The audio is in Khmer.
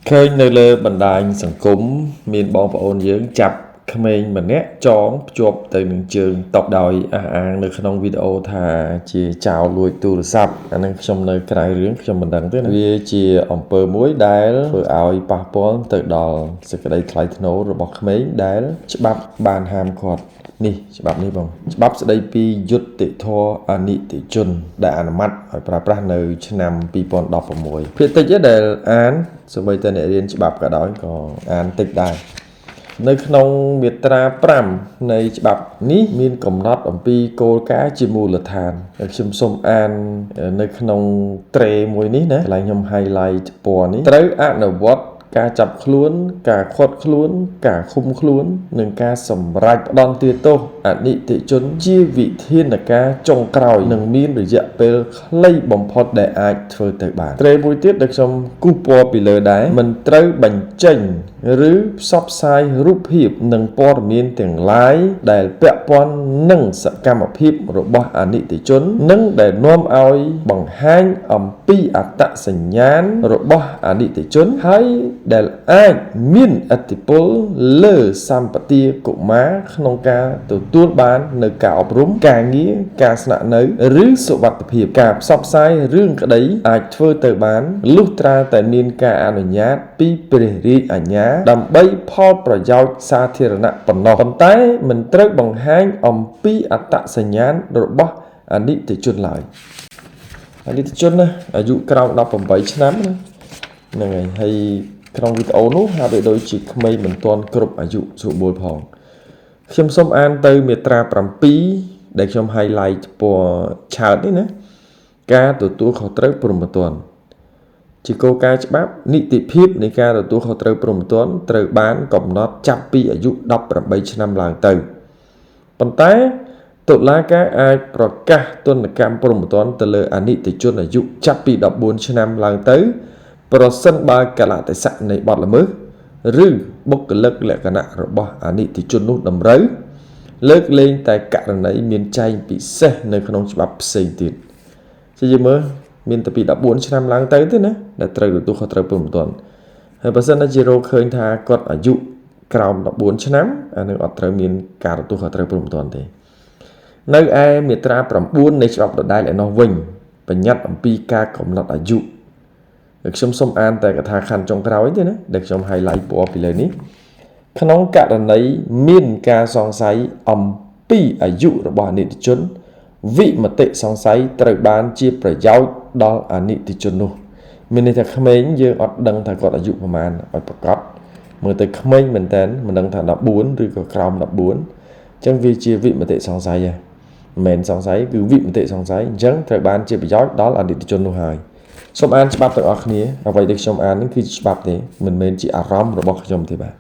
ឃើញនៅលើបណ្ដាញសង្គមមានបងប្អូនយើងចាប់ក្មេងម្នាក់ចងភ្ជាប់ទៅនឹងជើងតុដោយអះអាងនៅក្នុងវីដេអូថាជាចោរលួចទូរស័ព្ទអានឹងខ្ញុំនៅក្រៅរឿងខ្ញុំមិនដឹងទេវាជាអំពើមួយដែលធ្វើឲ្យប៉ះពាល់ទៅដល់សេចក្តីថ្លៃថ្នូររបស់ក្មេងដែលច្បាប់បានហាមឃាត់នេះច្បាប់នេះបងច្បាប់ស្តីពីយុត្តិធម៌អនិច្ចជនដែលអនុម័តឲ្យប្រើប្រាស់នៅឆ្នាំ2016ភាគតិចដែលអានសូម្បីតែអ្នករៀនច្បាប់ក៏ដោយក៏អានតិចដែរនៅក្នុងមាត្រា5នៃច្បាប់នេះមានកំណត់អំពីគោលការណ៍ជាមូលដ្ឋានខ្ញុំសូមអាននៅក្នុងត្រេមួយនេះណាកន្លែងខ្ញុំ highlight ពណ៌នេះត្រូវអនុវត្តការចាប់ខ្លួនការឃាត់ខ្លួនការឃុំខ្លួននិងការសម្រេចផ្ដន្ទាទោសអនិច្ចជនជាវិធានការចុងក្រោយនិងមានរយៈពេលខ្លីបំផុតដែលអាចធ្វើទៅបានត្រេមួយទៀតដែលខ្ញុំគូសពណ៌ពីលើដែរមិនត្រូវបញ្ចេញឬផ្សព្វផ្សាយរូបភាពនិងព័ត៌មានទាំងឡាយដែលពាក់ព័ន្ធនឹងសកម្មភាពរបស់អនិច្ចជននិងដែលនាំឲ្យបង្ហាញអំពីអត្តសញ្ញាណរបស់អនិច្ចជនហើយដែលអាចមានឥទ្ធិពលលើសម្បទាកុមារក្នុងការទទួលបាននៅការអប់រំការងារការស្នាក់នៅឬសុវត្ថិភាពការផ្សព្វផ្សាយរឿងក្តីអាចធ្វើទៅបានលុះត្រាតែមានការអនុញ្ញាតពីព្រះរាជអាជ្ញាដើម្បីផលប្រយោជន៍សាធារណៈប៉ុណ្ណោះប៉ុន្តែមិនត្រូវបង្ហាញអំពីអត្តសញ្ញាណរបស់អនិច្ចជនឡើយអនិច្ចជនណាអាយុក្រោម18ឆ្នាំណាហ្នឹងហើយក្នុងវីដេអូនោះហាក់ដូចជាក្មេងមិនទាន់គ្រប់អាយុស្រួលបួលផងខ្ញុំសូមអានទៅមាត្រា7ដែលខ្ញុំ highlight ពណ៌ឆើតនេះណាការទទួលខុសត្រូវព្រហ្មទណ្ឌជាគោលការណ៍ច្បាប់នីតិភាពនៃការទទួលខុសត្រូវព្រហ្មទណ្ឌត្រូវបានកំណត់ចាប់ពីអាយុ18ឆ្នាំឡើងទៅប៉ុន្តែតុលាការអាចប្រកាសទណ្ឌកម្មព្រហ្មទណ្ឌទៅលើអនិច្ចជនអាយុចាប់ពី14ឆ្នាំឡើងទៅប្រសិនបើកលៈទេសៈនៃបទល្មើសឬបុគ្គលិកលក្ខណៈរបស់អនិច្ចជននោះតម្រូវលើកលែងតែករណីមានចែងពិសេសនៅក្នុងច្បាប់ផ្សេងទៀតជាយមើលមានតែពី14ឆ្នាំឡើងទៅទេណាដែលត្រូវទទួលខុសត្រូវព្រហ្មទណ្ឌហើយបើសិនណាជារកឃើញថាគាត់អាយុក្រោម14ឆ្នាំអានឹងអត់ត្រូវមានការទទួលខុសត្រូវព្រហ្មទណ្ឌទេនៅឯមាត្រា9នៃច្បាប់ដដែលឯនោះវិញបញ្ញត្តិអំពីការកំណត់អាយុខ្ញុំសូមអានតែកថាខណ្ឌចុងក្រោយទេណាដែលខ្ញុំ highlight ពណ៌ពីលើនេះក្នុងករណីមានការសង្ស័យអំពីអាយុរបស់អនិច្ចជនវិមតិសង្ស័យត្រូវបានជាប្រយោជន៍ដល់អនិច្ចជននោះមានន័យថាក្មេងយើងអត់ដឹងថាគាត់អាយុប្រមាណឲ្យប្រកបមើលទៅក្មេងមែនតើមិនដឹងថា14ឬក៏ក្រោម14អញ្ចឹងវាជាវិមតិសង្ស័យហ្នឹងមិនមែនសង្ស័យគឺវិមតិសង្ស័យអញ្ចឹងត្រូវបានជាប្រយោជន៍ដល់អនិច្ចជននោះហើយសូមអានច្បាប់ទាំងអស់គ្នាអ្វីដែលខ្ញុំអាននេះគឺជាច្បាប់ទេមិនមែនជាអារម្មណ៍របស់ខ្ញុំទេបាទ